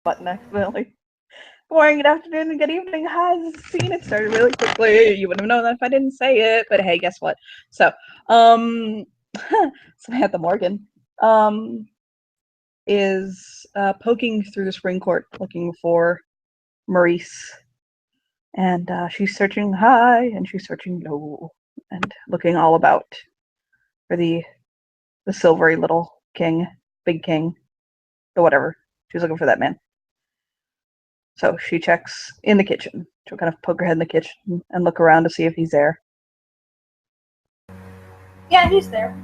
button accidentally. Good morning, good afternoon, and good evening. Hi, this is Scene. It started really quickly. You wouldn't have known that if I didn't say it. But hey, guess what? So, Samantha Morgan, is poking through the spring court looking for Maurice, and she's searching high and she's searching low and looking all about for the silvery little king, big king, or whatever. She's looking for that man. So she checks in the kitchen. She'll kind of poke her head in the kitchen and look around to see if he's there. Yeah, he's there.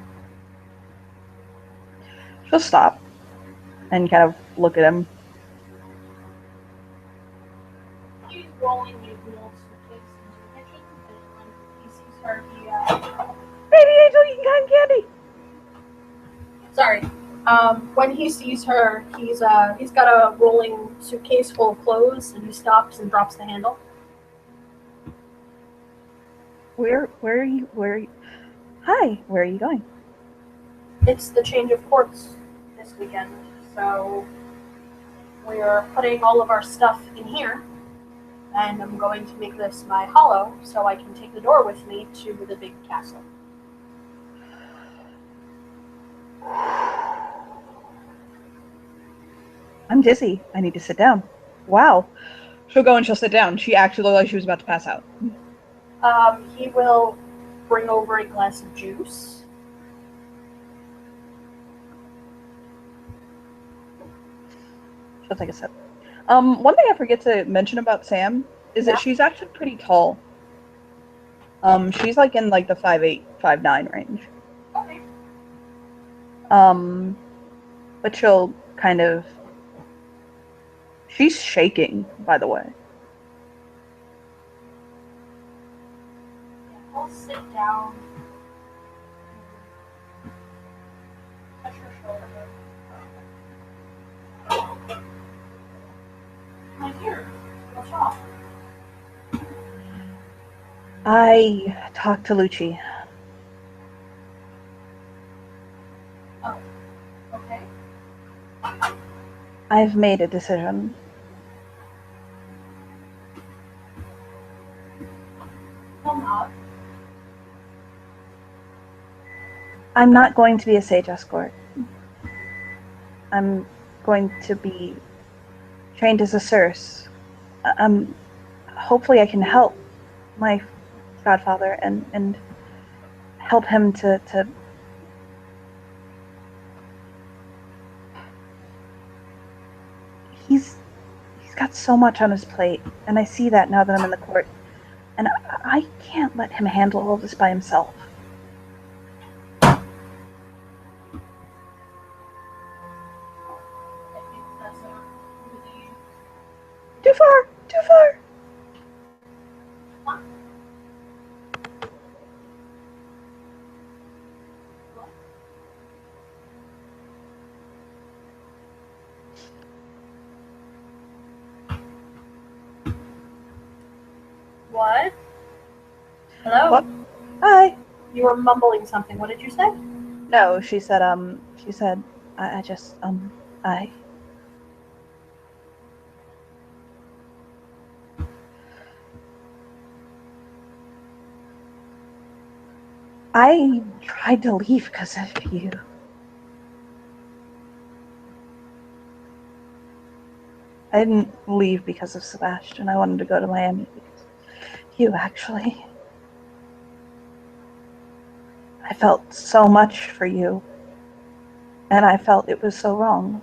She'll stop and kind of look at him. He's rolling a little suitcase into the kitchen, and when he sees her, Baby Angel eating cotton candy! Sorry. When he sees her, he's got a rolling suitcase full of clothes, and he stops and drops the handle. Where are you? Hi, where are you going? It's the change of courts this weekend, so we're putting all of our stuff in here, and I'm going to make this my hollow so I can take the door with me to the big castle. I'm dizzy. I need to sit down. Wow. She'll go and she'll sit down. She actually looked like she was about to pass out. He will bring over a glass of juice. She'll take a sip. One thing I forget to mention about Sam is that she's actually pretty tall. She's like in like the 5'8", 5'9" range. Okay. But she'll kind of... She's shaking, by the way. I'll sit down. Touch her shoulder. My dear, what's wrong? I talked to Lucci. Oh, okay. I've made a decision. Well, not. I'm not going to be a sage escort. I'm going to be trained as a Circe. Hopefully I can help my godfather and help him to he's got so much on his plate, and I see that now that I'm in the court, and I can't let him handle all this by himself. Too far! Too far! What? Hello? What? Hi! You were mumbling something. What did you say? No, she said, I just, I tried to leave because of you. I didn't leave because of Sebastian. I wanted to go to Miami because of you, actually. I felt so much for you, and I felt it was so wrong.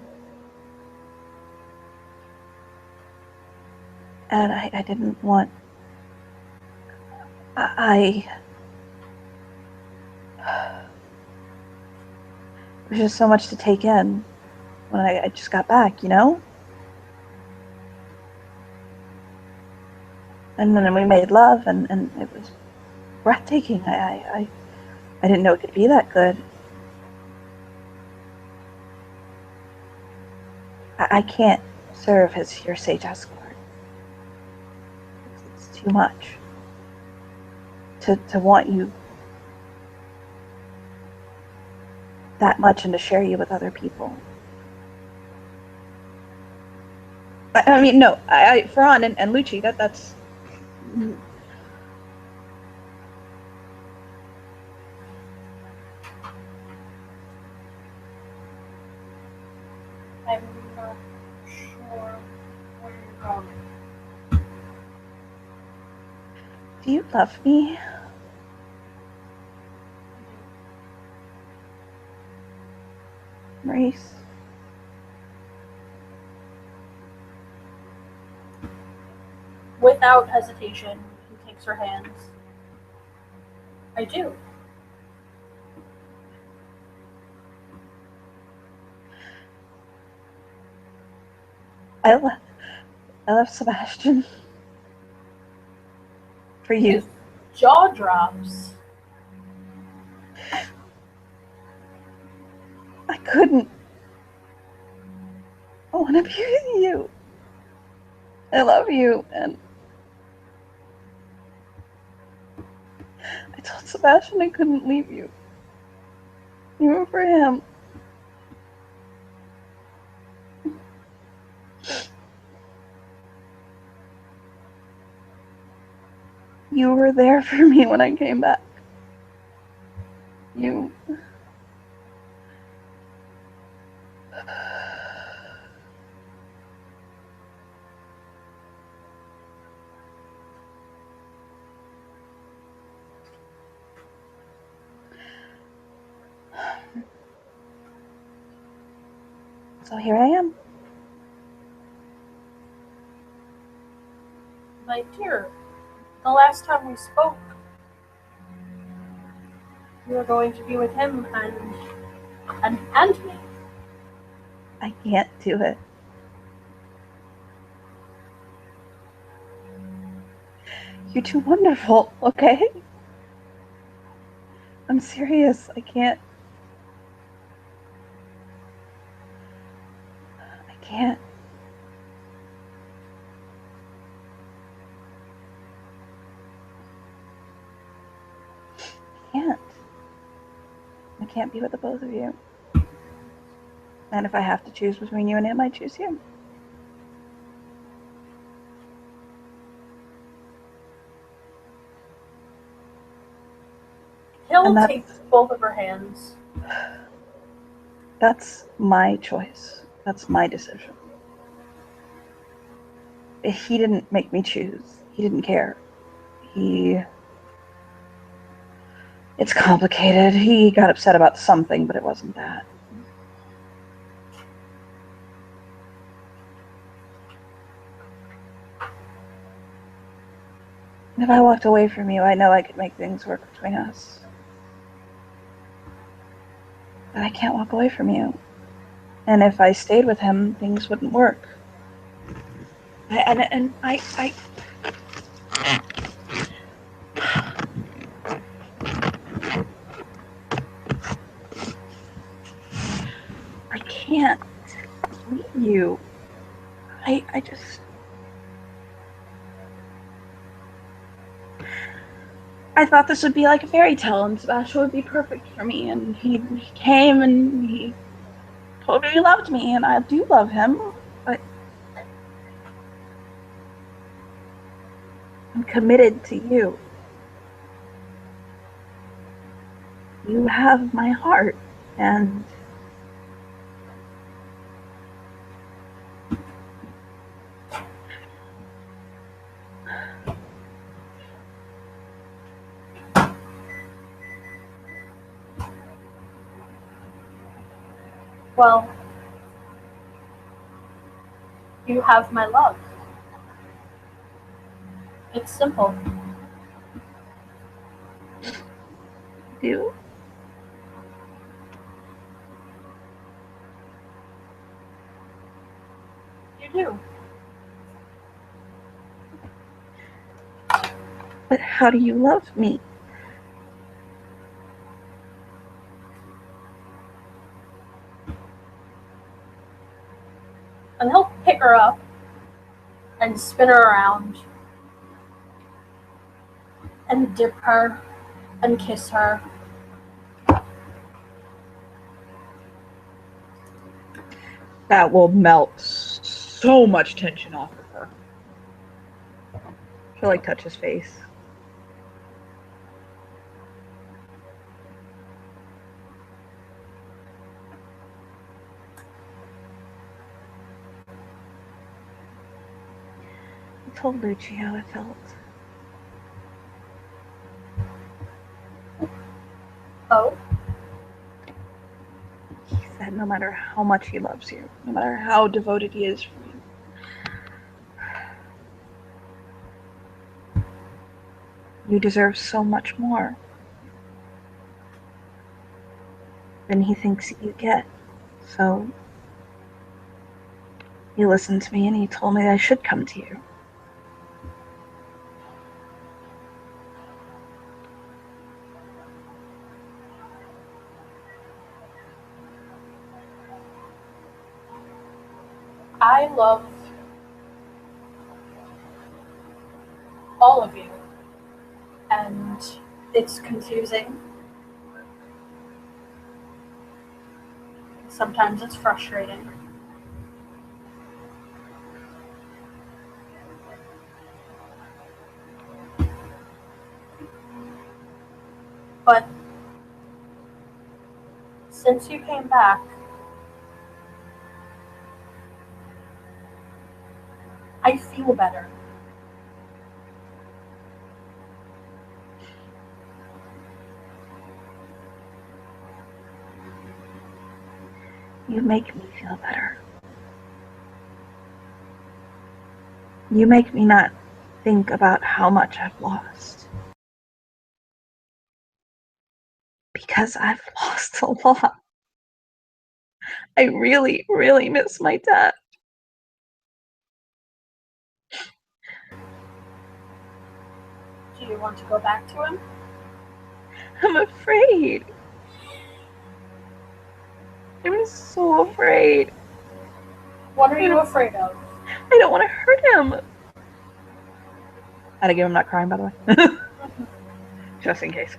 And I didn't want... It was just so much to take in when I just got back, you know? And then we made love, and it was breathtaking. I didn't know it could be that good. I can't serve as your sage escort. It's too much. To want you that much and to share you with other people. I mean, no, Ferran and Lucci, that's. I'm not sure where you're going. Do you love me? Maurice? Without hesitation, he takes her hands. I do. I love Sebastian. For you. His jaw drops. I couldn't. I want to be with you. I love you, and I told Sebastian I couldn't leave you. You were for him. You were there for me when I came back. You. So here I am. My dear, the last time we spoke, you were going to be with him and me. I can't do it. You're too wonderful, okay? I'm serious. I can't. I can't. I can't. I can't be with the both of you. And if I have to choose between you and him, I choose you. He'll take both of her hands. That's my choice. That's my decision. He didn't make me choose. He didn't care. It's complicated. He got upset about something, but it wasn't that. And if I walked away from you, I know I could make things work between us. But I can't walk away from you. And if I stayed with him, things wouldn't work. I can't leave you. I just. I thought this would be like a fairy tale and Sebastian would be perfect for me. And he came and he told me he loved me, and I do love him, but I'm committed to you. You have my heart, and Well, you have my love. It's simple. do. You do. But how do you love me? And he'll pick her up and spin her around and dip her and kiss her. That will melt so much tension off of her. She'll like touch his face. I told Lucci how I felt. Oh? He said no matter how much he loves you, no matter how devoted he is for you deserve so much more than he thinks you get. So he listened to me and he told me that I should come to you. I love all of you. And it's confusing. Sometimes it's frustrating. But since you came back, I feel better. You make me feel better. You make me not think about how much I've lost. Because I've lost a lot. I really, really miss my dad. Do you want to go back to him? I'm afraid. I'm so afraid. What are you afraid of? I don't want to hurt him. I'd give him not crying, by the way. Just in case.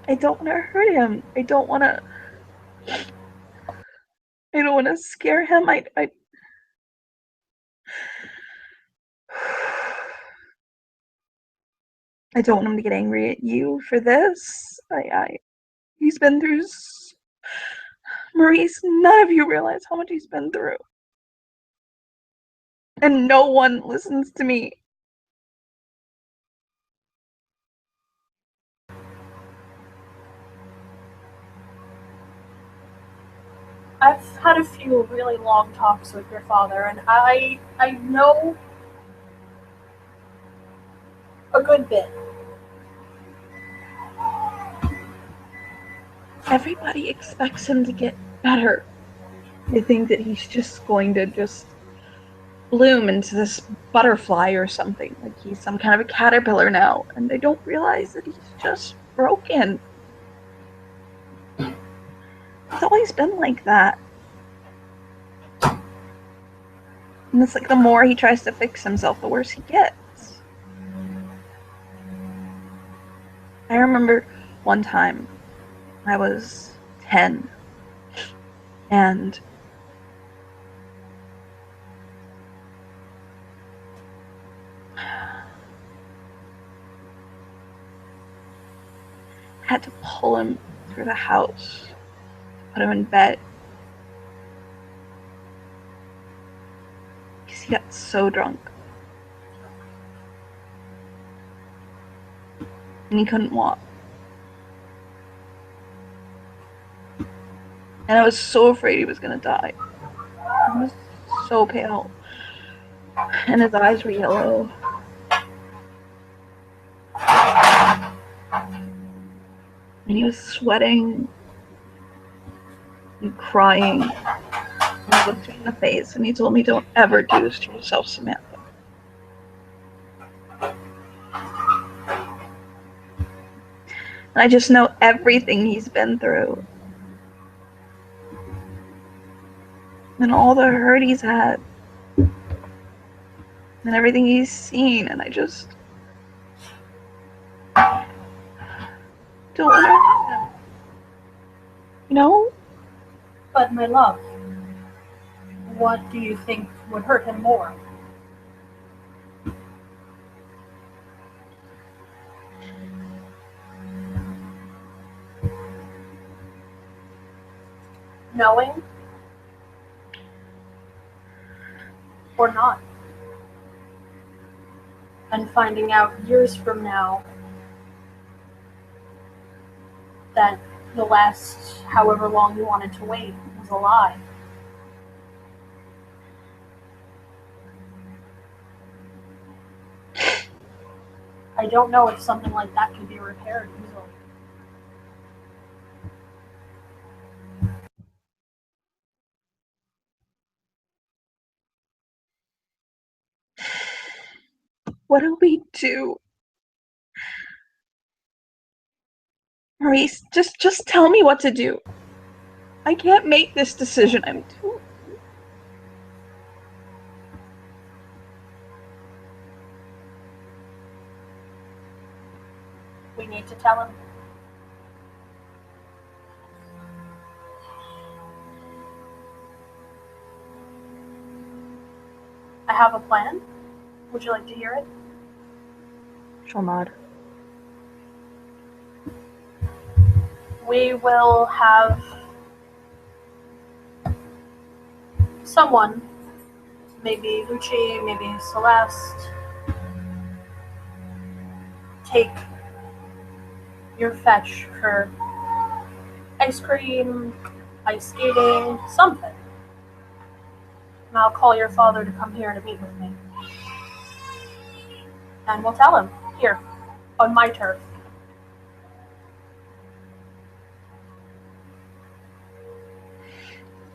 I don't want to hurt him. I don't want to scare him. I don't want him to get angry at you for this. He's been through Maurice, none of you realize how much he's been through. And no one listens to me. I've had a few really long talks with your father, and I know a good bit. Everybody expects him to get better. They think that he's just going to just bloom into this butterfly or something. Like he's some kind of a caterpillar now. And they don't realize that he's just broken. It's always been like that. And it's like the more he tries to fix himself, the worse he gets. I remember one time I was 10 and had to pull him through the house, put him in bed. Because he got so drunk. And he couldn't walk. And I was so afraid he was going to die. He was so pale. And his eyes were yellow. And he was sweating and crying. And he looked me in the face and he told me, "Don't ever do this to yourself, Samantha." And I just know everything he's been through. And all the hurt he's had. And everything he's seen. And I just don't want to hurt him. You know? But my love, What do you think would hurt him more? Knowing or not? And finding out years from now that the last however long you wanted to wait was a lie. I don't know if something like that can be repaired easily. What do we do? Maurice, just tell me what to do. I can't make this decision. I'm too... We need to tell him. I have a plan. Would you like to hear it? She'll nod. We will have someone, maybe Lucci, maybe Celeste, take your fetch for ice cream, ice skating, something. And I'll call your father to come here to meet with me. And we'll tell him, here, on my turf.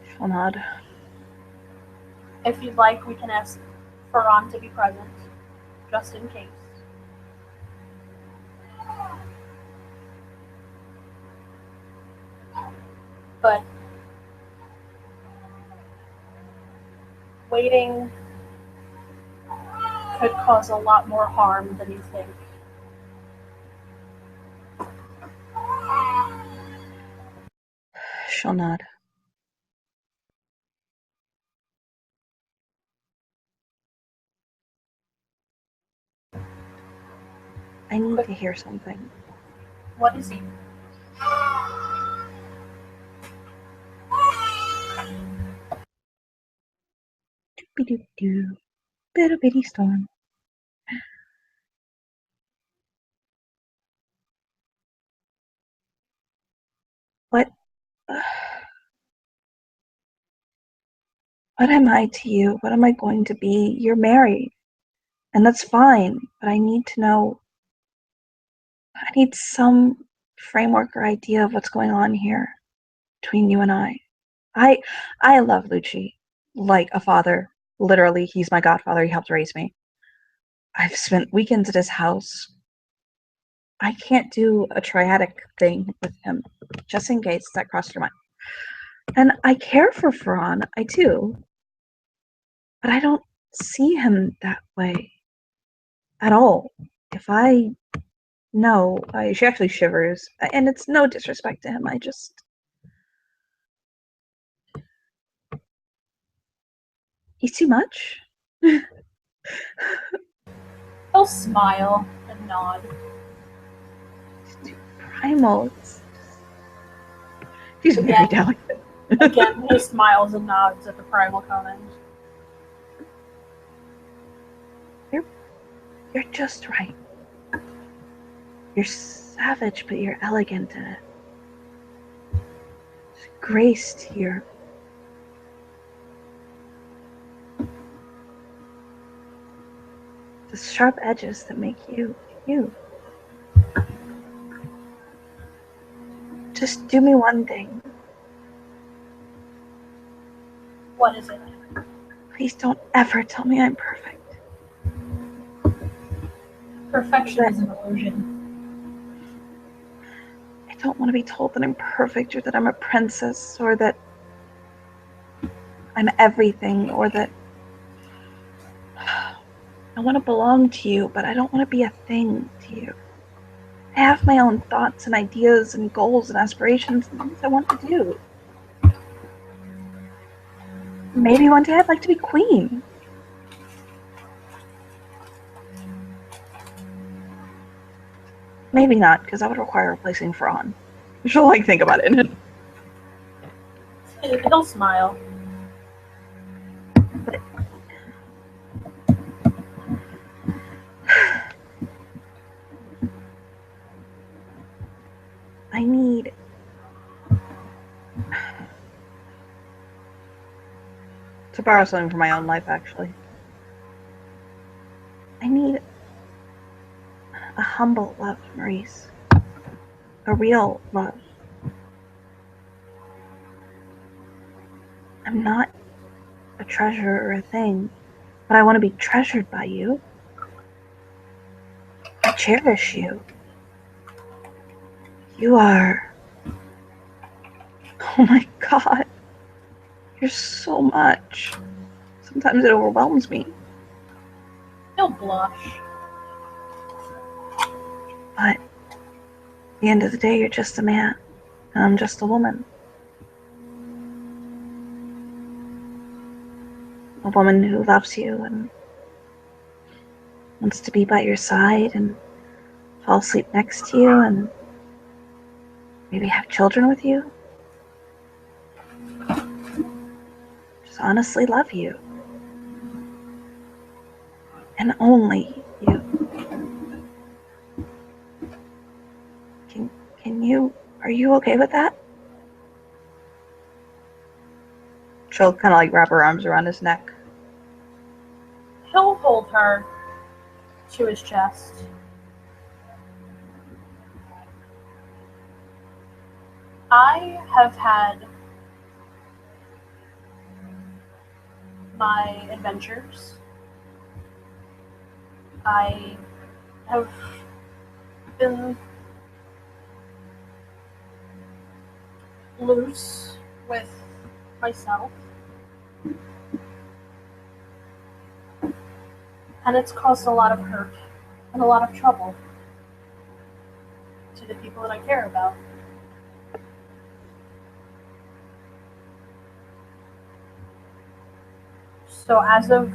She'll nod. If you'd like, we can ask Ferran to be present, just in case. But waiting could cause a lot more harm than you think. She'll nod. I need to hear something. What is he? Doop-a-doop-doo. Bitty bitty storm. What? What am I to you? What am I going to be? You're married. And that's fine, but I need to know. I need some framework or idea of what's going on here between you and I. I love Lucci like a father. Literally, he's my godfather. He helped raise me. I've spent weekends at his house. I can't do a triadic thing with him, just in case that crossed your mind. And I care for Ferran, I do, but I don't see him that way at all. If I know, she actually shivers, and it's no disrespect to him. He's too much. He'll smile and nod. He's too primal. He's very delicate. Again, he smiles and nods at the primal comment. You're just right. You're savage, but you're elegant in it. There's grace here. The sharp edges that make you, you. Just do me one thing. What is it? Please don't ever tell me I'm perfect. Perfection is an illusion. I don't want to be told that I'm perfect or that I'm a princess or that I'm everything or that I want to belong to you, but I don't want to be a thing to you. I have my own thoughts and ideas and goals and aspirations and things I want to do. Maybe one day I'd like to be queen. Maybe not, because that would require replacing Fran. She'll think about it. He'll smile. But I need to borrow something from my own life, actually. I need a humble love, Maurice. A real love. I'm not a treasure or a thing, but I want to be treasured by you. I cherish you. You are... Oh my god. You're so much. Sometimes it overwhelms me. He'll blush. But at the end of the day, you're just a man, and I'm just a woman. A woman who loves you and wants to be by your side and fall asleep next to you and maybe have children with you. Just honestly love you. And only you. Can you... Are you okay with that? She'll kind of wrap her arms around his neck. He'll hold her to his chest. I have had my adventures. I have been loose with myself. And it's caused a lot of hurt and a lot of trouble to the people that I care about. So as of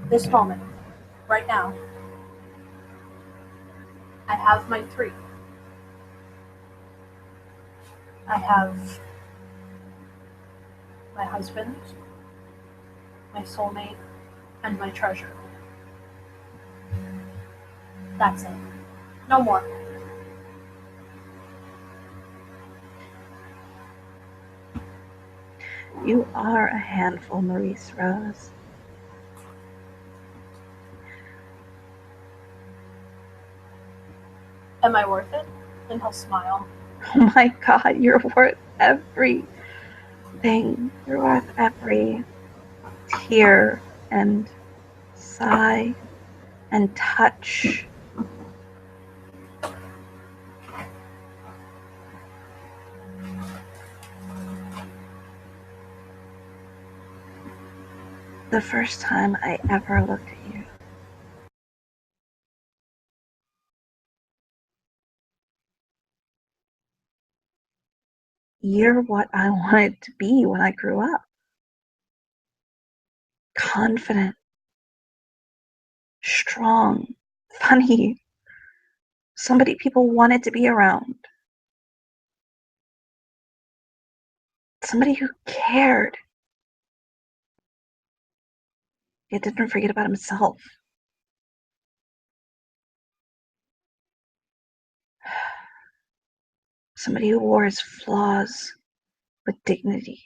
this moment, right now, I have my three. I have my husband, my soulmate, and my treasure. That's it. No more. You are a handful, Maurice Rose. Am I worth it? And he'll smile. Oh my god, you're worth everything. You're worth every tear and sigh and touch. The first time I ever looked at you, you're what I wanted to be when I grew up. Confident, strong, funny, somebody people wanted to be around, somebody who cared, yet didn't forget about himself. Somebody who wore his flaws with dignity,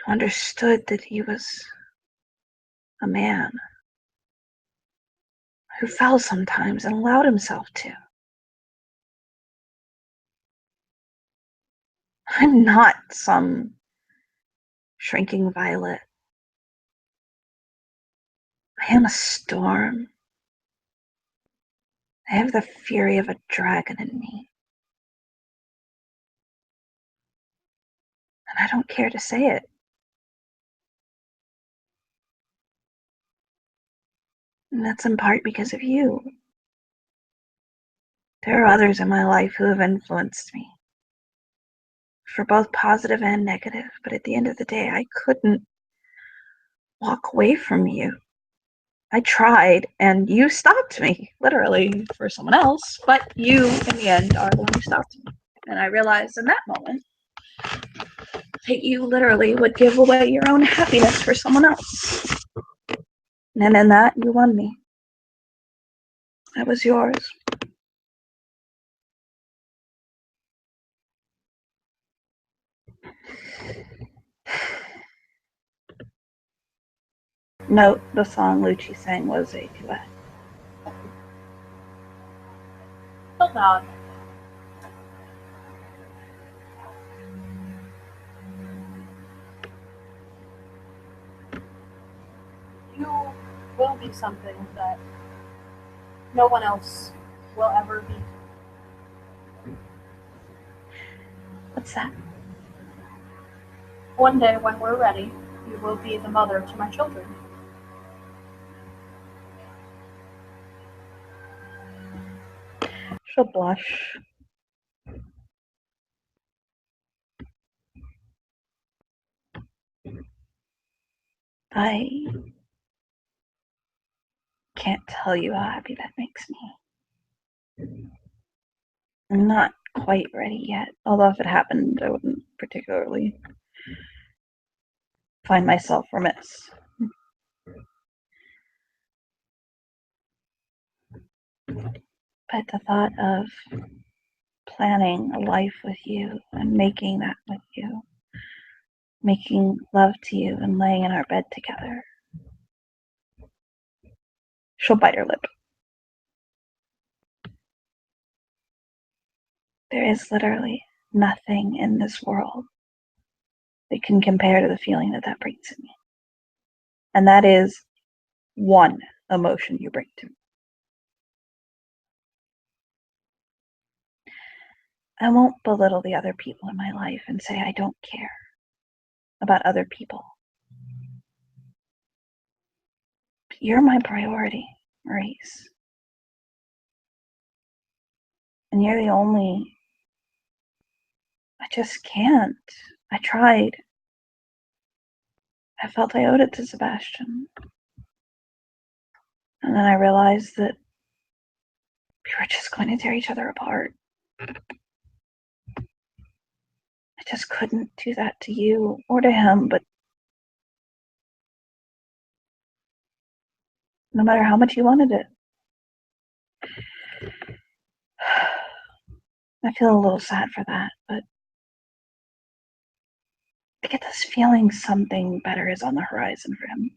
who understood that he was a man, who fell sometimes and allowed himself to. I'm not some shrinking violet. I am a storm. I have the fury of a dragon in me. And I don't care to say it. And that's in part because of you. There are others in my life who have influenced me, for both positive and negative, but at the end of the day, I couldn't walk away from you. I tried, and you stopped me, literally, for someone else, but you, in the end, are the one who stopped me. And I realized in that moment that you literally would give away your own happiness for someone else. And in that, you won me. I was yours. Note, the song Lucci sang was a duet. Well done. You will be something that no one else will ever be. What's that? One day, when we're ready, you will be the mother to my children. She'll blush. I can't tell you how happy that makes me. I'm not quite ready yet, although if it happened, I wouldn't particularly find myself remiss. But the thought of planning a life with you and making that with you, making love to you and laying in our bed together. She'll bite her lip. There is literally nothing in this world that can compare to the feeling that that brings to me. And that is one emotion you bring to me. I won't belittle the other people in my life and say I don't care about other people. But you're my priority, Maurice. And you're the only. I just can't. I tried. I felt I owed it to Sebastian. And then I realized that we were just going to tear each other apart. I just couldn't do that to you or to him, but no matter how much you wanted it. I feel a little sad for that, but I get this feeling something better is on the horizon for him.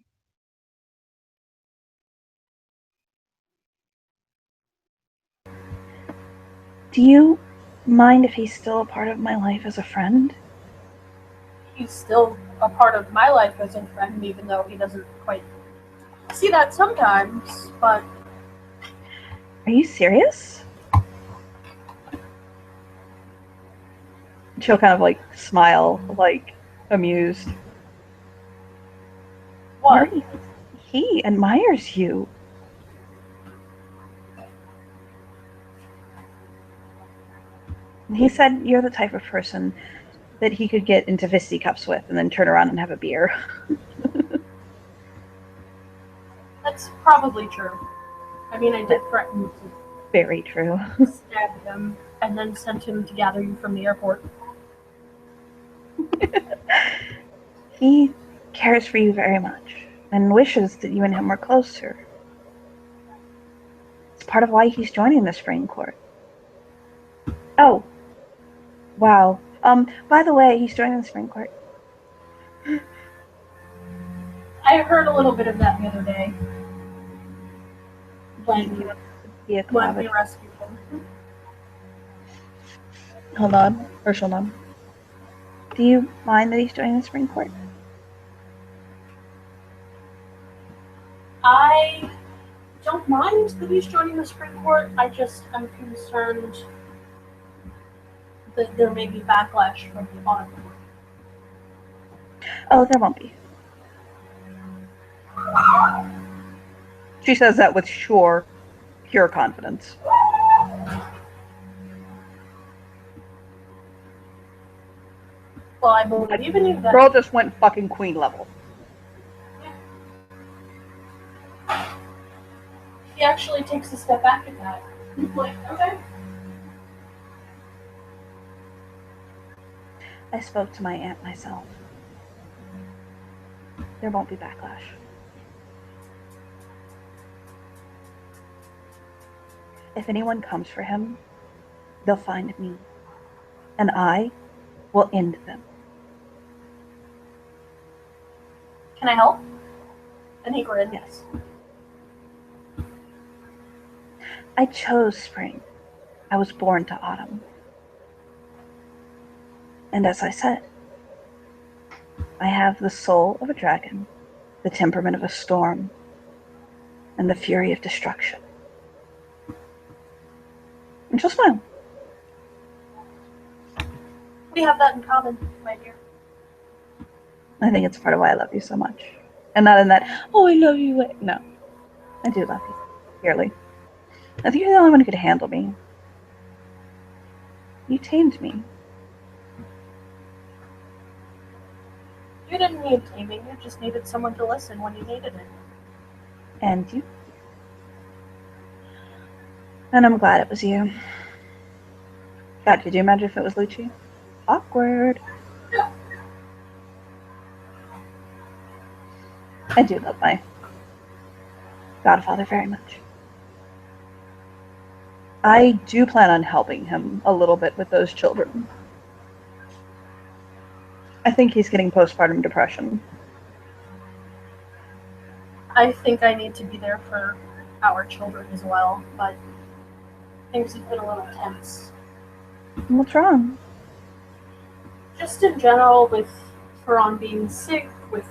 Do you mind if he's still a part of my life as a friend? He's still a part of my life as a friend, even though he doesn't quite see that sometimes, but... Are you serious? She'll kind of like smile, like amused. What? Maurice, he admires you. He said you're the type of person that he could get into fisticuffs with and then turn around and have a beer. That's probably true. I mean, I did threaten to Very true. stab him and then send him to gather you from the airport. He cares for you very much and wishes that you and him were closer. It's part of why he's joining the spring court. Oh, wow. By the way, he's joining the spring court. I heard a little bit of that the other day when we rescued him. Hold on, Ursula. Do you mind that he's joining the spring court? I don't mind that he's joining the spring court. I just am concerned that there may be backlash from the audience. Oh, there won't be. She says that with pure confidence. Well, I believe in you then. Girl just went fucking queen level. He actually takes a step back at that. Like, okay. I spoke to my aunt myself. There won't be backlash. If anyone comes for him, they'll find me, and I will end them. Can I help? And he grins. Yes. I chose spring. I was born to autumn. And as I said, I have the soul of a dragon, the temperament of a storm, and the fury of destruction. And she'll smile. We have that in common, my dear. I think it's part of why I love you so much. And not in that, oh, I love you. No, I do love you, dearly. I think you're the only one who could handle me. You tamed me. You didn't need taming, you just needed someone to listen when you needed it. And you. And I'm glad it was you. God, could you imagine if it was Lucci? Awkward. I do love my godfather very much. I do plan on helping him a little bit with those children. I think he's getting postpartum depression. I think I need to be there for our children as well, but things have been a little tense. What's wrong? Just in general, with Ferran being sick, with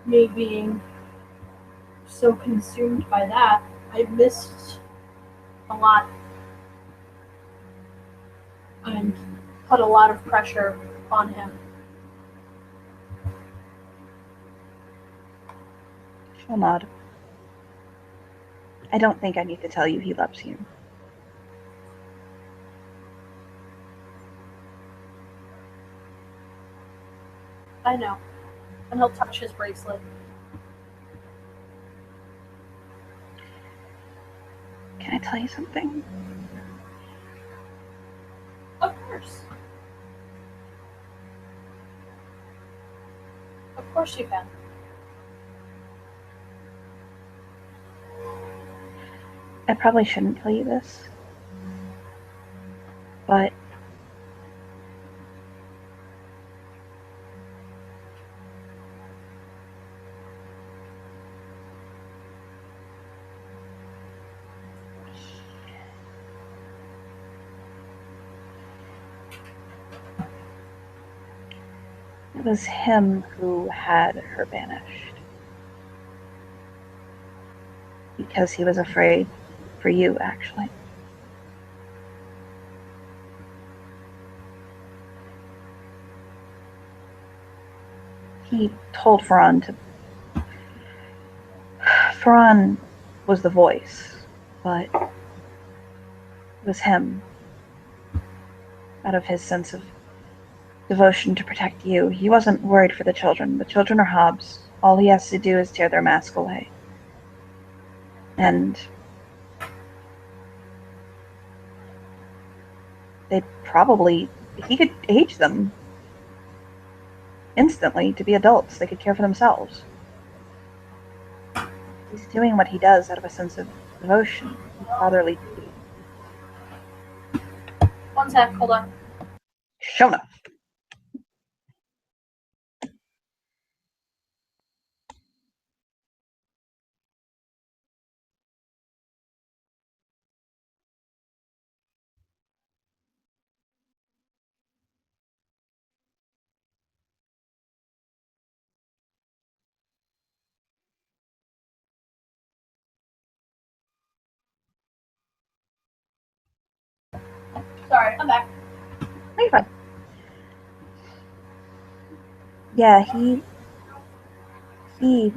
me being so consumed by that, I missed a lot and put a lot of pressure on him. She'll nod. I don't think I need to tell you he loves you. I know. And he'll touch his bracelet. Can I tell you something? Of course. Of course you can. I probably shouldn't tell you this, but it was him who had her banished. Because he was afraid for you, actually. He told Ferran to. Ferran was the voice, but it was him, out of his sense of devotion to protect you. He wasn't worried for the children. The children are Hobbs. All he has to do is tear their mask away. And they probably, he could age them instantly to be adults. They could care for themselves. He's doing what he does out of a sense of devotion and fatherly duty. One sec, hold on. Shona. Sorry, I'm back. No, you're fine. Yeah, he you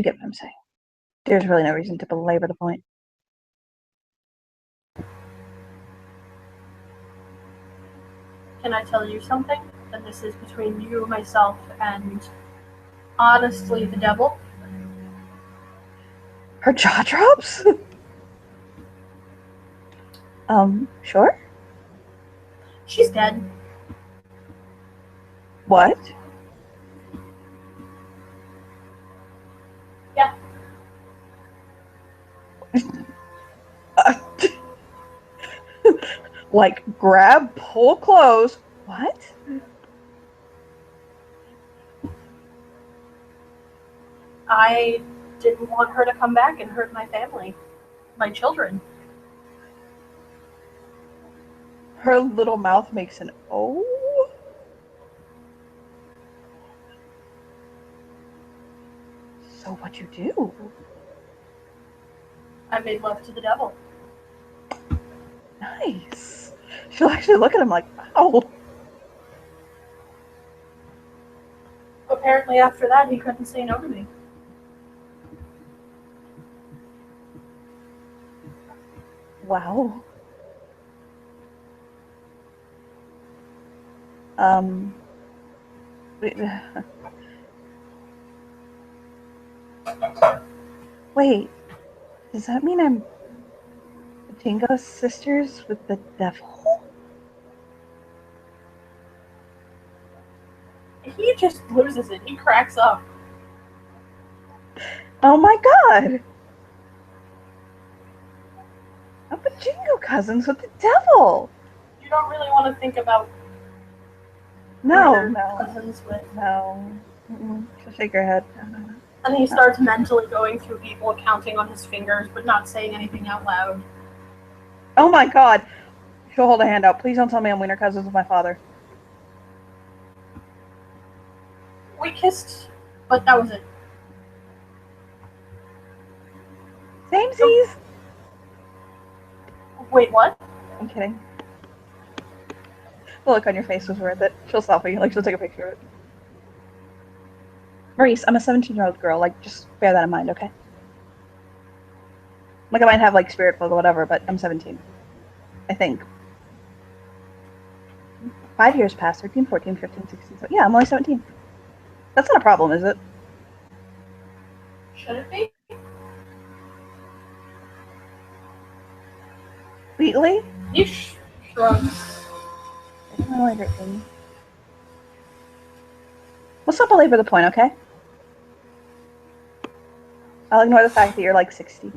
get what I'm saying. There's really no reason to belabor the point. Can I tell you something? And this is between you, myself, and honestly the devil. Her jaw drops? Sure? She's dead. What? Yeah. Like, grab, pull close. What? I didn't want her to come back and hurt my family, my children. Her little mouth makes an O. So what'd you do? I made love to the devil. Nice. She'll actually look at him like, wow. Apparently, after that, he couldn't say no to me. Wow. Wait, does that mean I'm Tingo sisters with the devil? He just loses it. He cracks up. Oh my god! I'm a Jingo cousins with the devil! You don't really want to think about No. cousins with. No. She'll shake her head. No. And he starts mentally going through people, counting on his fingers, but not saying anything out loud. Oh my god! She'll hold a hand out. Please don't tell me I'm wiener cousins with my father. We kissed, but that was it. Samesies! Wait, what? I'm kidding. The look on your face was worth it. She'll selfie, like she'll take a picture of it. Maurice, I'm a 17-year-old girl. Like, just bear that in mind, okay? Like, I might have, like, spirit fog or whatever, but I'm 17. I think. 5 years passed. 13, 14, 15, 16. So, yeah, I'm only 17. That's not a problem, is it? Should it be? Wheatley? He shrugs. I'm only 13. Let's not belabor the point, okay? I'll ignore the fact that you're, like, 60.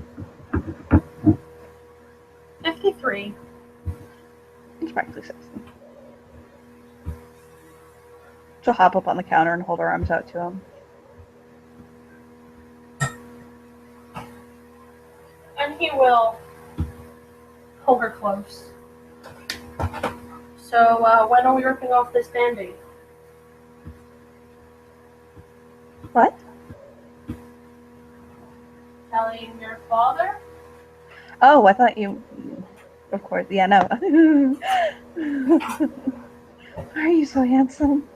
53. He's practically 60. She'll hop up on the counter and hold her arms out to him. And he will pull her close. So, when are we ripping off this band-aid? What? Telling your father? Oh, I thought you... Of course, yeah, no. Why are you so handsome?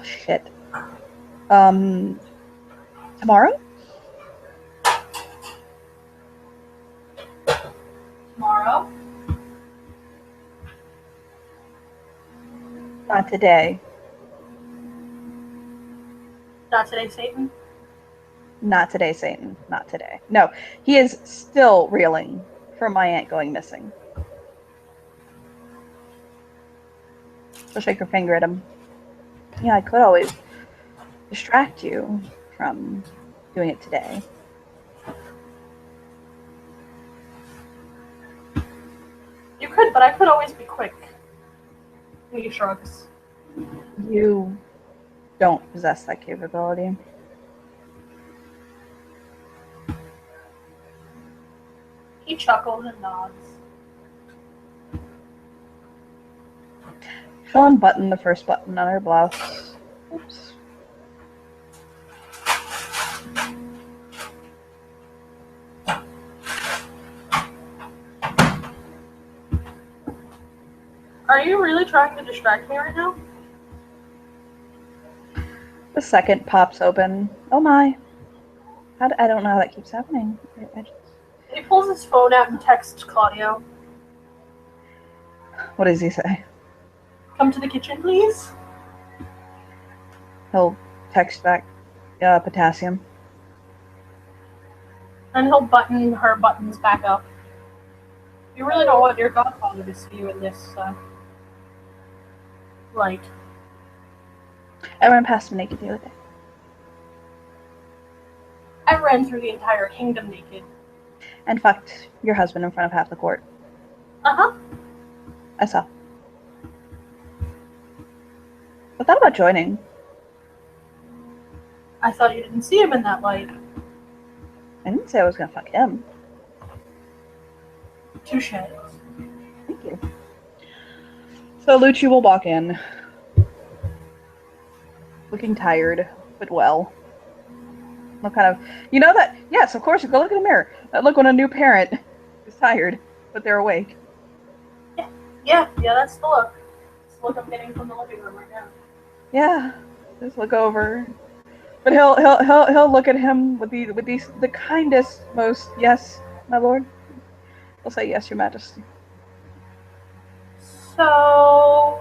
Shit. Tomorrow? Tomorrow? Not today. Not today, Satan? Not today, Satan. Not today. No, he is still reeling from my aunt going missing. She'll shake her finger at him. Yeah, I could always distract you from doing it today. You could, but I could always be quick. He shrugs. You don't possess that capability. He chuckles and nods. She'll unbutton the first button on her blouse. Oops. Are you really trying to distract me right now? The second pops open. Oh my. I don't know how that keeps happening. He pulls his phone out and texts Claudio. What does he say? Come to the kitchen, please. He'll text back potassium. And he'll button her buttons back up. You really don't want your godfather to see you in this light. I ran past him naked the other day. I ran through the entire kingdom naked. And fucked your husband in front of half the court. Uh-huh. I saw. I thought about joining. I thought you didn't see him in that light. I didn't say I was gonna fuck him. Touche. Thank you. So Lucci will walk in, looking tired, but well. What kind of, you know that, yes, of course, go look in the mirror. That look when a new parent is tired, but they're awake. Yeah, that's the look. It's the look I'm getting from the living room right now. Yeah, just look over. But he'll look at him with the kindest, most, yes, my lord. He'll say, yes, your majesty. So,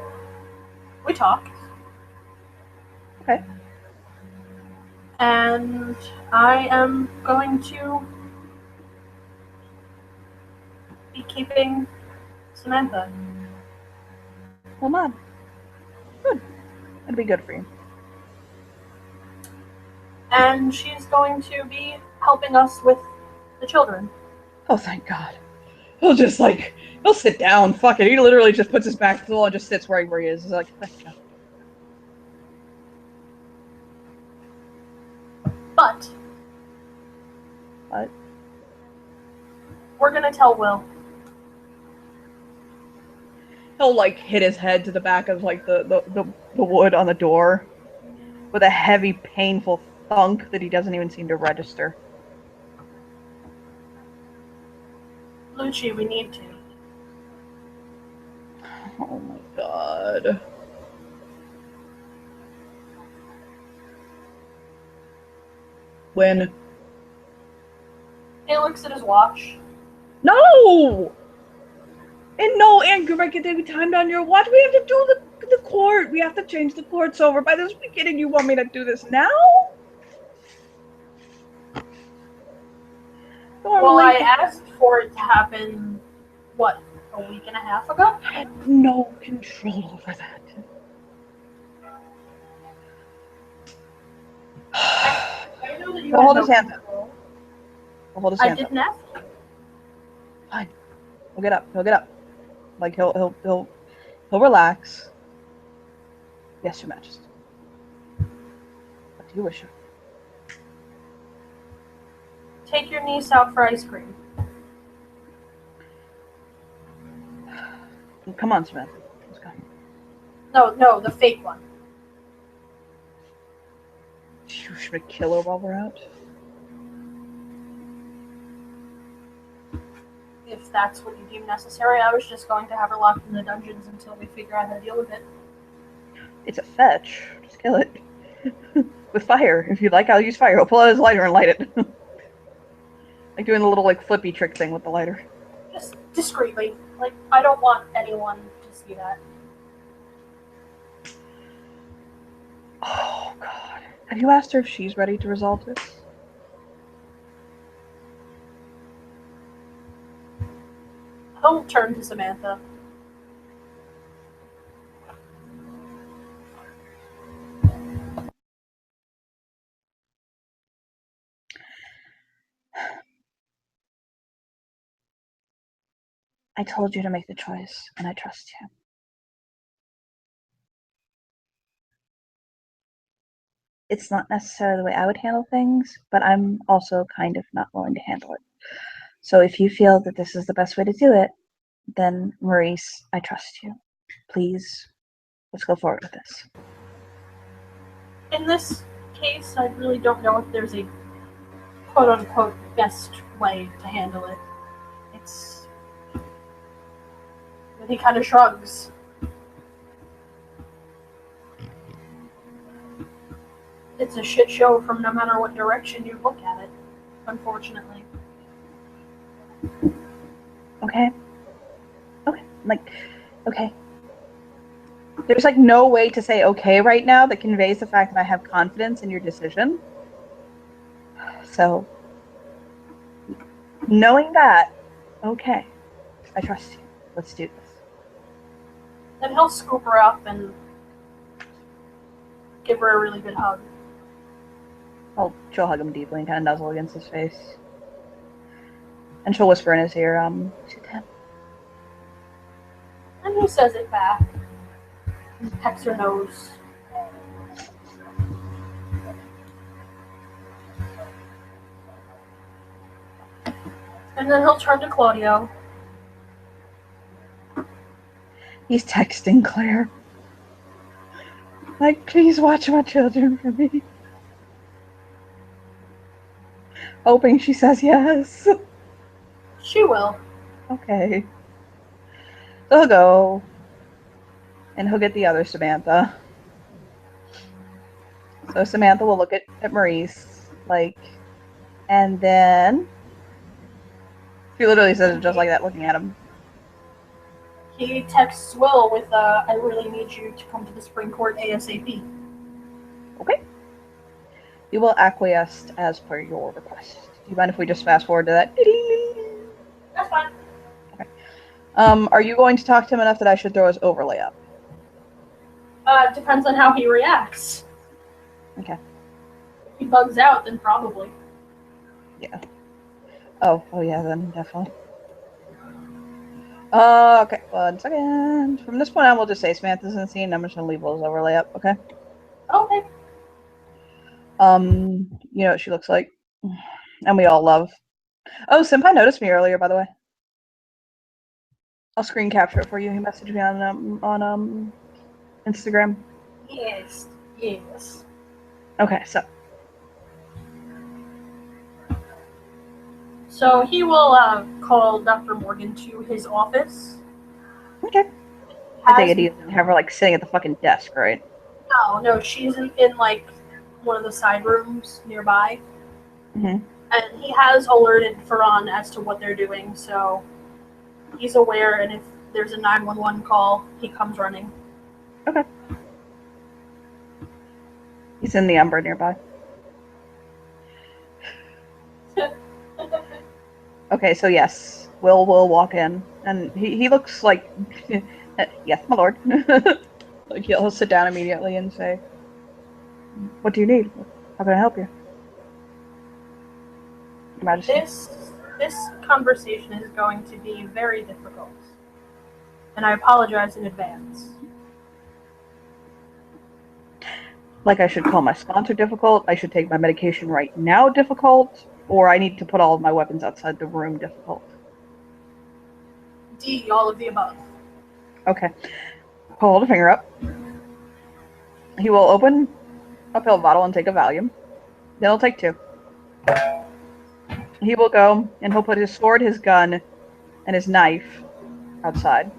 we talked. Okay. And I am going to be keeping Samantha. Well, not. Good. It'll be good for you. And she's going to be helping us with the children. Oh, thank God. He'll just he'll sit down. Fuck it. He literally just puts his back to the wall and just sits right where he is. He's like, thank God. But What? we're gonna tell Will. He'll hit his head to the back of the wood on the door with a heavy, painful thunk that he doesn't even seem to register. Lucci, we need to. Oh my God. When? He looks at his watch. No! And no, Andrew, I get every time on your watch. We have to do the court. We have to change the courts over by this weekend, and you want me to do this now? Normally, Well, I asked for it to happen, what, a week and a half ago? I had no control over that. I know that you We'll had hold no his hand. control. We'll hold his I hand didn't up. ask you. Fine. He'll get up. He'll get up. He'll relax. Yes, your majesty. What do you wish of? Take your niece out for ice cream. Come on, Samantha. Let's go. No, the fake one. You should kill her while we're out. If that's what you deem necessary, I was just going to have her locked in the dungeons until we figure out how to deal with it. It's a fetch. Just kill it. With fire. If you'd like, I'll use fire. I'll pull out his lighter and light it. Like doing the little flippy trick thing with the lighter. Just discreetly. I don't want anyone to see that. Oh, God. Have you asked her if she's ready to resolve this? He'll turn to Samantha. I told you to make the choice, and I trust you. It's not necessarily the way I would handle things, but I'm also kind of not willing to handle it. So if you feel that this is the best way to do it, then Maurice, I trust you. Please, let's go forward with this. In this case, I really don't know if there's a quote-unquote best way to handle it. It's... He kind of shrugs. It's a shit show from no matter what direction you look at it, unfortunately. Okay? Okay. There's like no way to say okay right now that conveys the fact that I have confidence in your decision. So, knowing that, okay, I trust you. Let's do this. Then he'll scoop her up and give her a really good hug. She'll hug him deeply and kind of nuzzle against his face. And she'll whisper in his ear, sit down. And he says it back. He pecks her nose. And then he'll turn to Claudio. He's texting Claire. Like, please watch my children for me. Hoping she says yes. She will. Okay. So he'll go. And he'll get the other Samantha. So Samantha will look at Maurice, like, and then she literally says it just like that, looking at him. He texts Will with, I really need you to come to the Spring Court ASAP. Okay. You will acquiesce as per your request. Do you mind if we just fast forward to that? That's fine. Okay. Are you going to talk to him enough that I should throw his overlay up? Depends on how he reacts. Okay. If he bugs out, then probably. Yeah. Oh yeah, then definitely. Okay, 1 second. From this point on, we'll just say Samantha's in the scene. I'm just gonna leave Will's overlay up, okay? Okay. You know what she looks like, and we all love. Oh, Senpai noticed me earlier, by the way. I'll screen capture it for you. He messaged me on Instagram. Yes. Yes. Okay, so So he will call Dr. Morgan to his office. okay. I take it he doesn't have her like sitting at the fucking desk, right? No, she's in like one of the side rooms nearby. Mm-hmm. And he has alerted Farhan as to what they're doing, so he's aware, and if there's a 911 call, he comes running. Okay. He's in the Umber nearby. Okay, so yes, Will walk in, and he looks like, yes, my lord. Like he'll sit down immediately and say, "What do you need? How can I help you?" Your Majesty. This conversation is going to be very difficult, and I apologize in advance. Like I should call my sponsor difficult, I should take my medication right now difficult, or I need to put all of my weapons outside the room difficult. D, all of the above. Okay. Hold a finger up. He will open a pill bottle and take a Valium. Then he'll take 2. He will go and he'll put his sword, his gun, and his knife outside.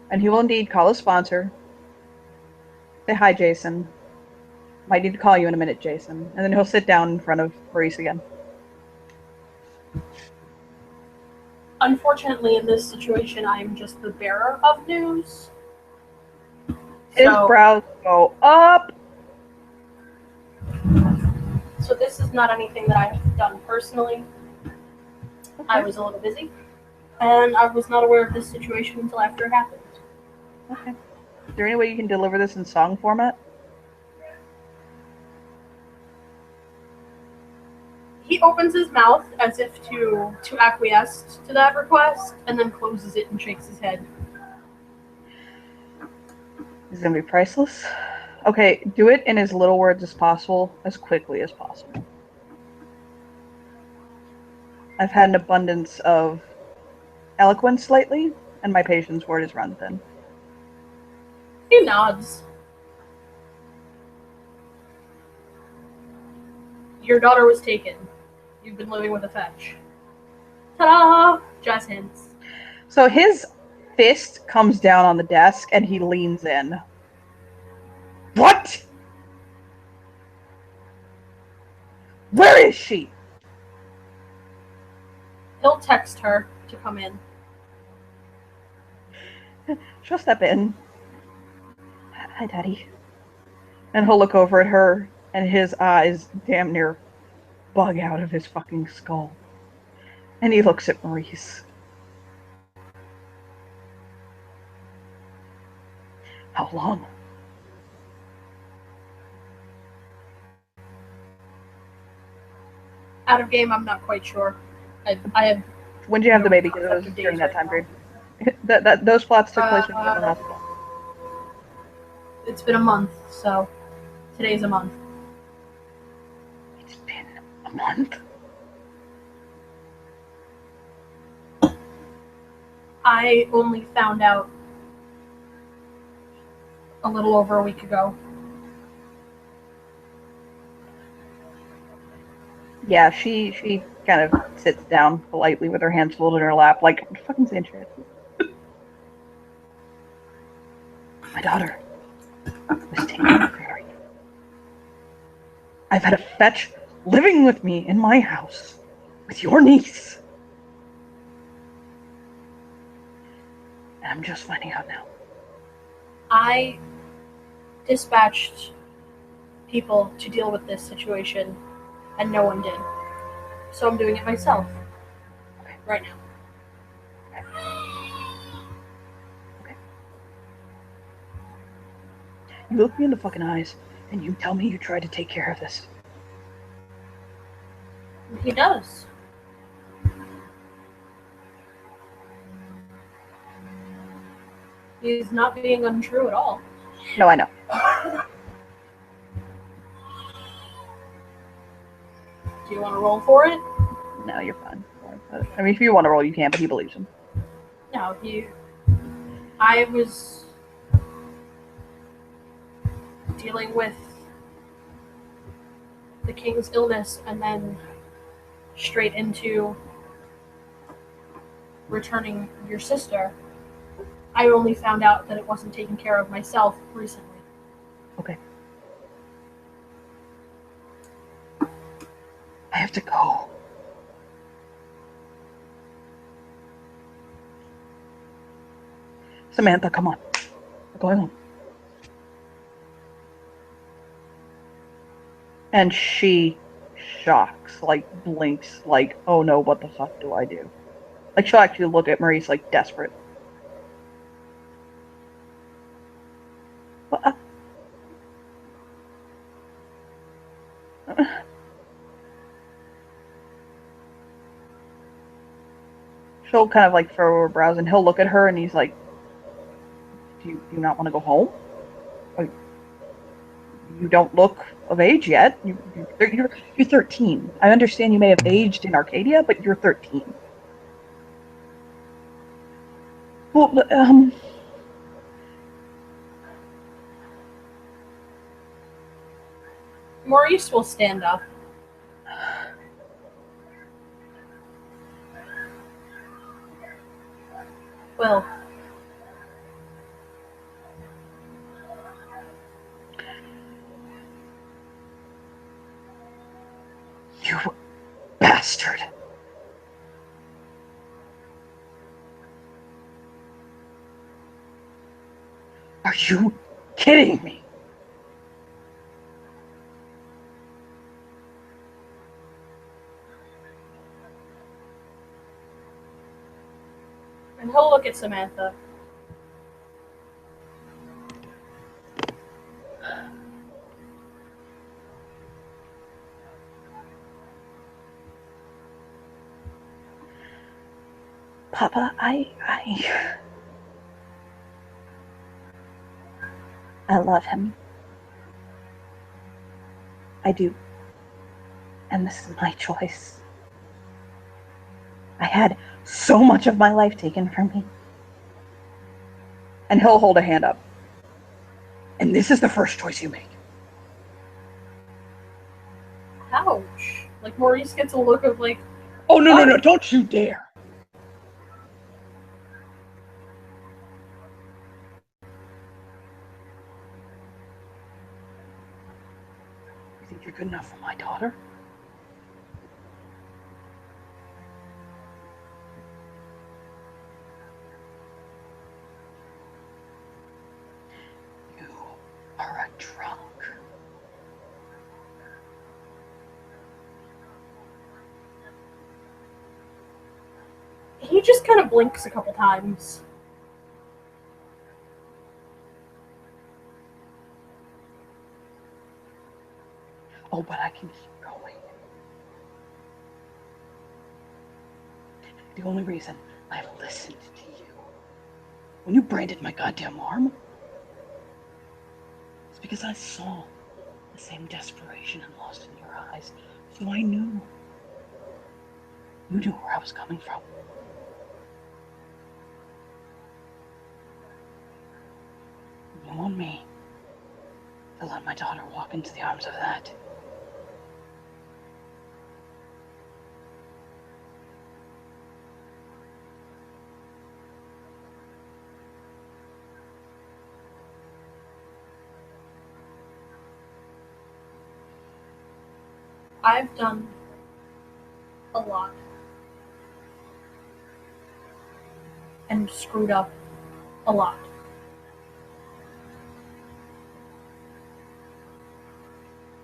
And he will indeed call his sponsor. Say, "Hi, Jason. Might need to call you in a minute, Jason." And then he'll sit down in front of Maurice again. Unfortunately, in this situation, I am just the bearer of news. His brows go up. So this is not anything that I've done personally. Okay. I was a little busy, and I was not aware of this situation until after it happened. Okay. Is there any way you can deliver this in song format? He opens his mouth as if to acquiesce to that request, and then closes it and shakes his head. This is going to be priceless. Okay, do it in as little words as possible, as quickly as possible. I've had an abundance of eloquence lately, and my patience for it is run thin. He nods. Your daughter was taken. You've been living with a fetch. Ta-da! Jazz hints. So his fist comes down on the desk, and he leans in. What? Where is she? He'll text her to come in. She'll step in. Hi, Daddy. And he'll look over at her, and his eyes damn near bug out of his fucking skull. And he looks at Maurice. How long? Out of game, I'm not quite sure. I have. When did you have the baby? Because it was during that time period. Those plots took place when you were in the hospital. It's been a month, so today's a month. It's been a month? I only found out a little over a week ago. Yeah, she kind of sits down politely with her hands folded in her lap, like, I'm fucking saying shit. My daughter was taken to the ferry. I've had a fetch living with me in my house with your niece. And I'm just finding out now. I dispatched people to deal with this situation, and no one did. So I'm doing it myself. Okay. Right now. Okay. You look me in the fucking eyes, and you tell me you tried to take care of this. He does. He's not being untrue at all. No, I know. Do you want to roll for it? No, you're fine. I mean, if you want to roll, you can, but he believes him. No, I was dealing with the king's illness and then straight into returning your sister. I only found out that it wasn't taken care of myself recently. Okay. I have to go. Samantha, come on. We're going home. And she shocks, like blinks, like, oh no, what the fuck do I do? Like she'll actually look at Maurice like desperate. What? She'll kind of like furrow her brows, and he'll look at her, and he's like, "Do you not want to go home? Like, you don't look of age yet. You're 13. I understand you may have aged in Arcadia, but you're 13." Well, Maurice will stand up. Well, you bastard. Are you kidding me? and he'll look at Samantha. Papa, I love him. I do. And this is my choice. I had so much of my life taken from me. And he'll hold a hand up. And this is the first choice you make. Ouch. Like, Maurice gets a look of, like, oh, no, don't you dare. You think you're good enough for my daughter? He just kind of blinks a couple times. Oh, but I can keep going. The only reason I've listened to you when you branded my goddamn arm is because I saw the same desperation and lost in your eyes. So I knew. You knew where I was coming from. You want me to let my daughter walk into the arms of that? I've done a lot and screwed up a lot.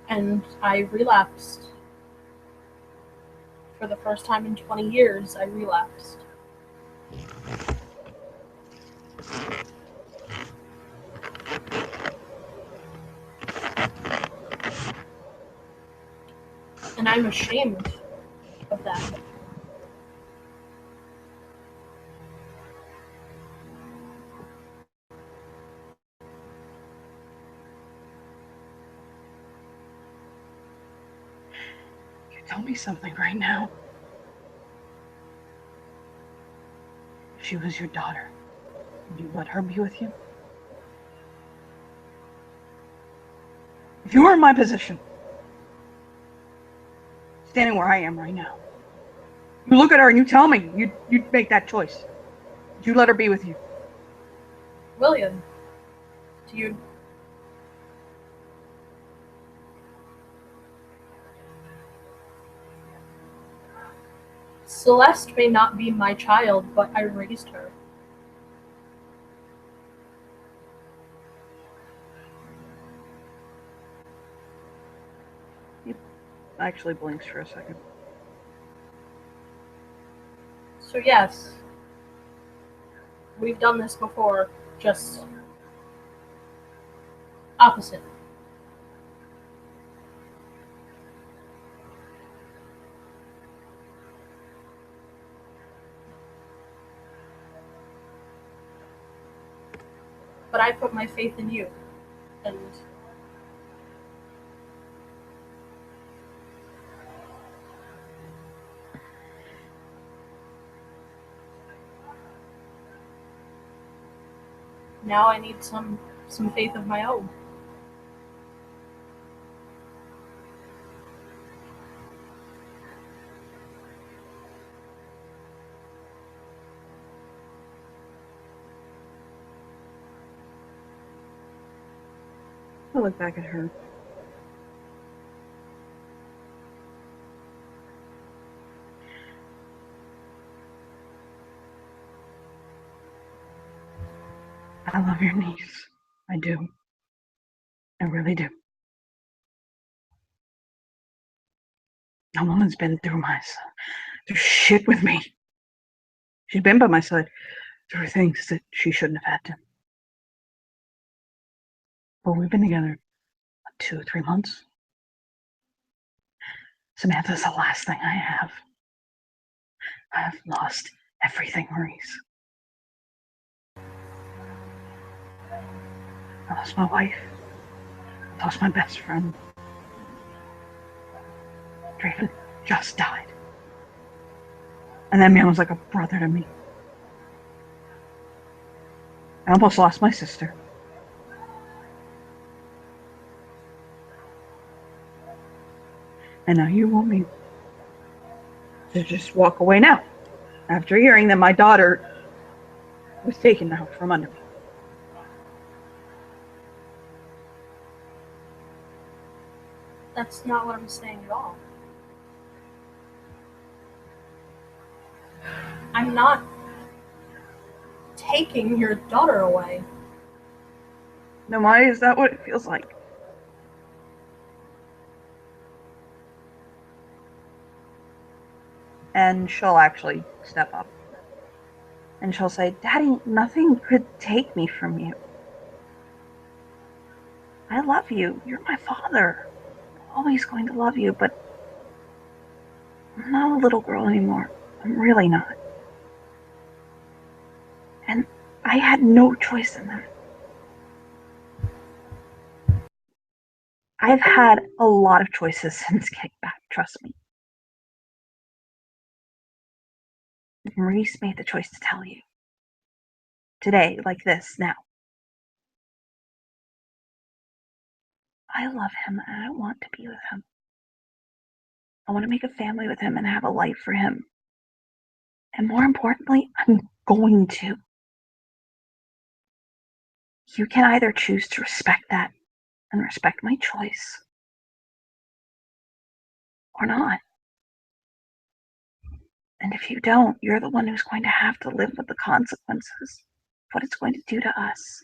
And I relapsed. For the first time in 20 years, I relapsed. And I'm ashamed of that. You tell me something right now. If she was your daughter, would you let her be with you? If you were in my position, standing where I am right now, you look at her and you tell me you'd make that choice. Would you let her be with you? William, do you... Celeste may not be my child, but I raised her. He actually blinks for a second. So yes, we've done this before, just opposite. But I put my faith in you, and now I need some faith of my own. I look back at her. I love your niece. I do. I really do. That woman's been through shit with me. She's been by my side through things that she shouldn't have had to. But we've been together 2 or 3 months. Samantha's the last thing I have. I've lost everything, Maurice. I lost my wife. I lost my best friend. Draven just died. And that man was like a brother to me. I almost lost my sister. And now you want me to just walk away now, after hearing that my daughter was taken out from under me. That's not what I'm saying at all. I'm not taking your daughter away. Then why is that what it feels like? And she'll actually step up And she'll say, Daddy, nothing could take me from you. I love you. You're my father. I'm always going to love you, but I'm not a little girl anymore. I'm really not. And I had no choice in that. I've had a lot of choices since getting back, trust me. Maurice made the choice to tell you. Today, like this, now. I love him and I want to be with him. I want to make a family with him and have a life for him. And more importantly, I'm going to. You can either choose to respect that and respect my choice or not. And if you don't, you're the one who's going to have to live with the consequences of what it's going to do to us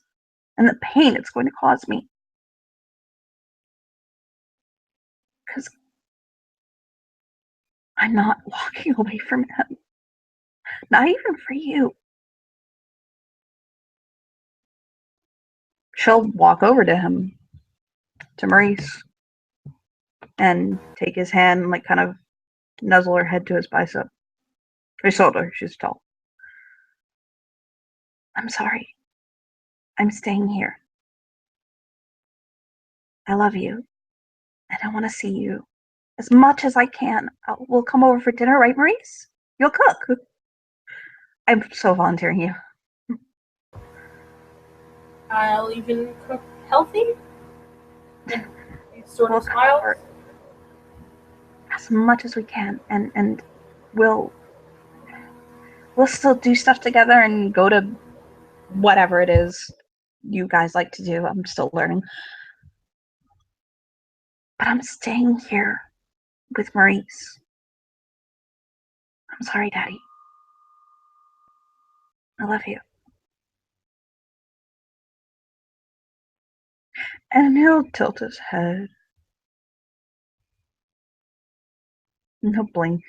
and the pain it's going to cause me. Because I'm not walking away from him. Not even for you. She'll walk over to him, to Maurice, and take his hand and like kind of nuzzle her head to his bicep. His shoulder, she's tall. I'm sorry. I'm staying here. I love you. And I want to see you as much as I can. We'll come over for dinner, right, Maurice? You'll cook. I'm so volunteering you. I'll even cook healthy. And he sort of We'll smiles. cover as much as we can, and we'll still do stuff together and go to whatever it is you guys like to do. I'm still learning. But I'm staying here with Maurice. I'm sorry, Daddy. I love you. And he'll tilt his head. And he'll blink.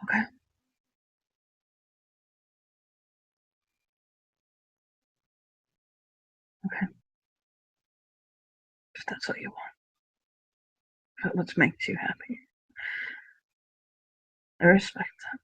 Okay. Okay. If that's what you want. If what makes you happy. I respect that.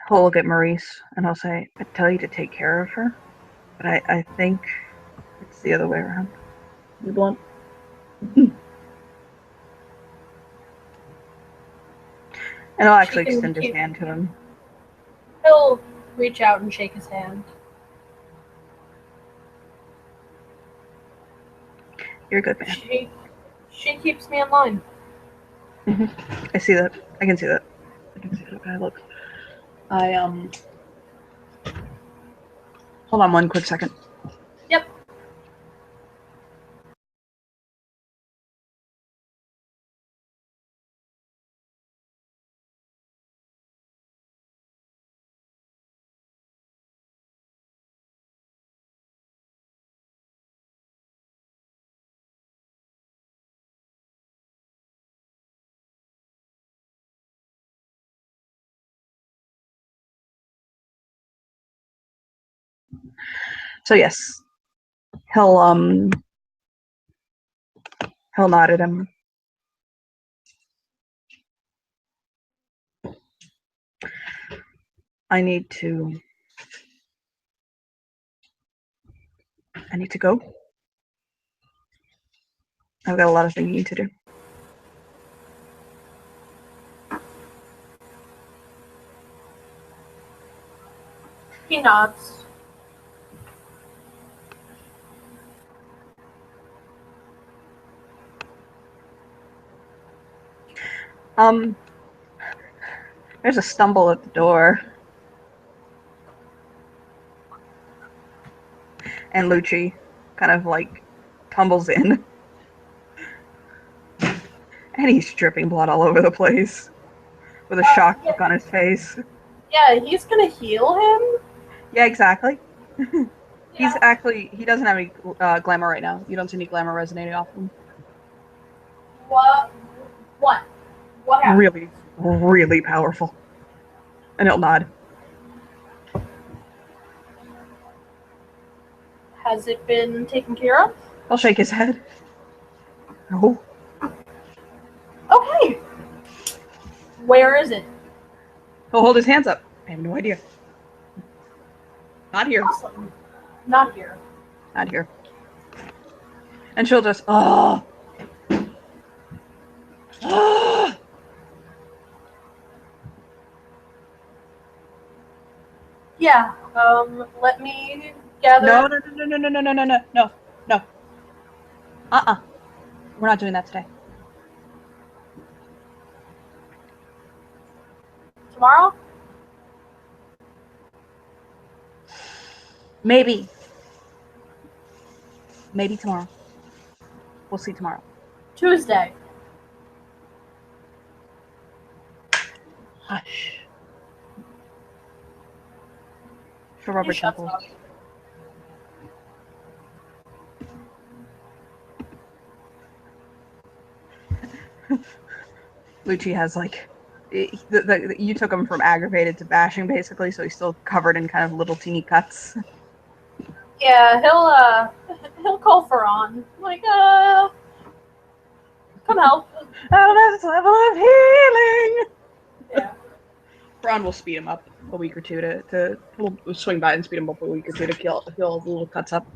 He'll look at Maurice and he'll say, I tell you to take care of her, but I think it's the other way around. You blunt? And I'll actually extend his hand to him. He'll reach out and shake his hand. You're a good man. She keeps me in line. I see that. I can see that. Okay, look. Hold on one quick second. Yep. So yes, he'll nod at him. I need to go. I've got a lot of thinking to do. He nods. There's a stumble at the door. And Lucci kind of like tumbles in. And he's dripping blood all over the place with a shocked look on his face. Yeah, he's gonna heal him. Yeah, exactly. He's Yeah. actually, he doesn't have any glamour right now. You don't see any glamour resonating off him. What? What? What happened? Really, really powerful. And he'll nod. Has it been taken care of? He'll shake his head. No. Okay. Where is it? He'll hold his hands up. I have no idea. Not here. Awesome. Not here. Not here. And she'll just, oh. Oh. Yeah. Let me gather. No. We're not doing that today. Tomorrow? Maybe. Maybe tomorrow. We'll see tomorrow. Tuesday. Hush. For rubber He shuts temples. up. Lucci has like, you took him from aggravated to bashing basically, so he's still covered in kind of little teeny cuts. Yeah, he'll call Faran. Like, come help. Out of this level of healing. Yeah. Ron will speed him up a week or two to we'll swing by and speed him up a week or two to heal the little cuts up.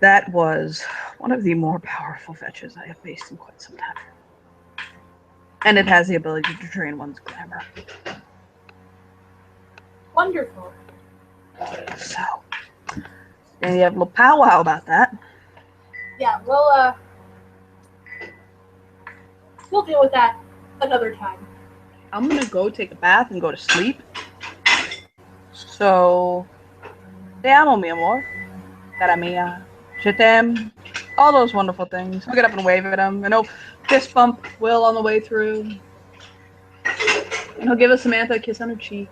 That was one of the more powerful fetches I have faced in quite some time. And it has the ability to drain one's glamour. Wonderful. So, and you have a little powwow about that. Yeah, we'll deal with that another time. I'm gonna go take a bath and go to sleep. So, te amo, mi amor. Cara mia. Je t'aime. All those wonderful things. I'll get up and wave at him. And he'll fist bump Will on the way through. And he'll give Samantha a kiss on her cheek.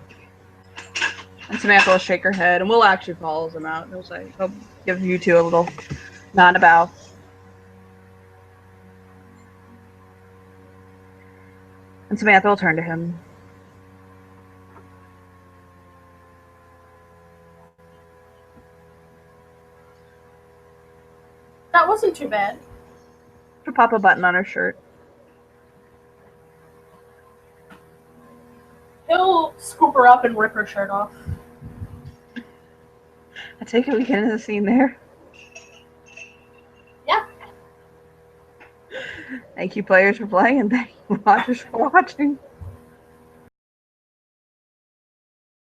And Samantha will shake her head. And Will actually follows him out. He'll give you two a little nod about. And Samantha will turn to him. That wasn't too bad. She'll pop a button on her shirt. He'll scoop her up and rip her shirt off. I take it we get into the scene there. Yeah. Thank you, players, for playing, and thank you, watchers, for watching.